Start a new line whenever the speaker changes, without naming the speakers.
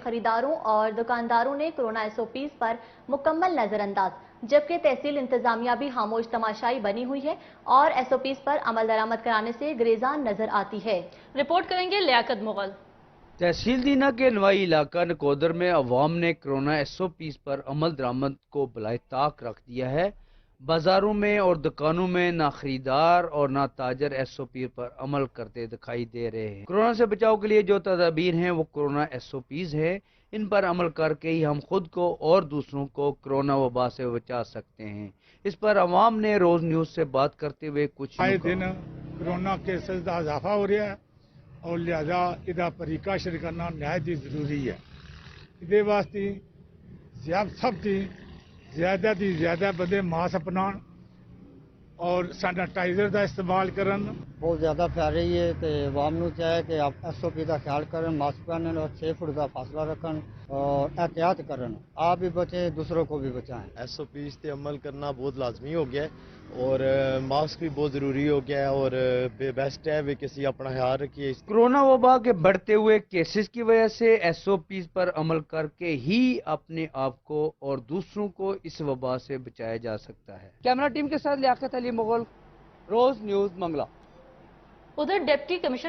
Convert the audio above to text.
खरीदारों और दुकानदारों ने कोरोना SOPs पर मुकम्मल नजरअंदाज, जबकि तहसील इंतजामिया भी खामोश तमाशाई बनी हुई है और SOPs पर अमल दरामद कराने से गुरेजान नजर आती है।
रिपोर्ट करेंगे लियाकत मुगल।
तहसील दीना के नवाई इलाका नकोदर में अवाम ने कोरोना SOPs पर अमल दरामद को बलाए ताक रख दिया है। बाजारों में और दुकानों में ना खरीदार और ना ताजर SOP पर अमल करते दिखाई दे रहे हैं। कोरोना से बचाव के लिए जो तदाबीर हैं वो कोरोना SOPs है। इन पर अमल करके ही हम खुद को और दूसरों को कोरोना वबा से बचा सकते हैं। इस पर अवाम ने रोज न्यूज से बात करते हुए कुछ
आए दिन कोरोना केसेस का इजाफा हो रहा है और लिहाजा इदा प्रिकाशन करना नहायत ही जरूरी है। इहदे वास्ते सब ज्यादा बंदे मास्क अपनान और सैनिटाइजर का इस्तेमाल करन।
बहुत ज़्यादा फैल रही है तो आवाम नूं चाहिए कि आप SOP का ख्याल करें, मास्क पहनें और 6 फुट का फासला रखें और एहतियात करें। आप भी बचें, दूसरों को भी बचाएं।
SOPs पे अमल करना बहुत लाजमी हो गया है और मास्क भी बहुत ज़रूरी हो गया है और बेस्ट है वे किसी अपना ख्याल रखिए।
कोरोना वबा के बढ़ते हुए केसेस की वजह से SOPs पर अमल करके ही अपने आप को और दूसरों को इस वबा से बचाया जा सकता है। कैमरा टीम के साथ लियाकत अली मुगल, रोज न्यूज मंगला।
उधर डिप्टी कमिश्नर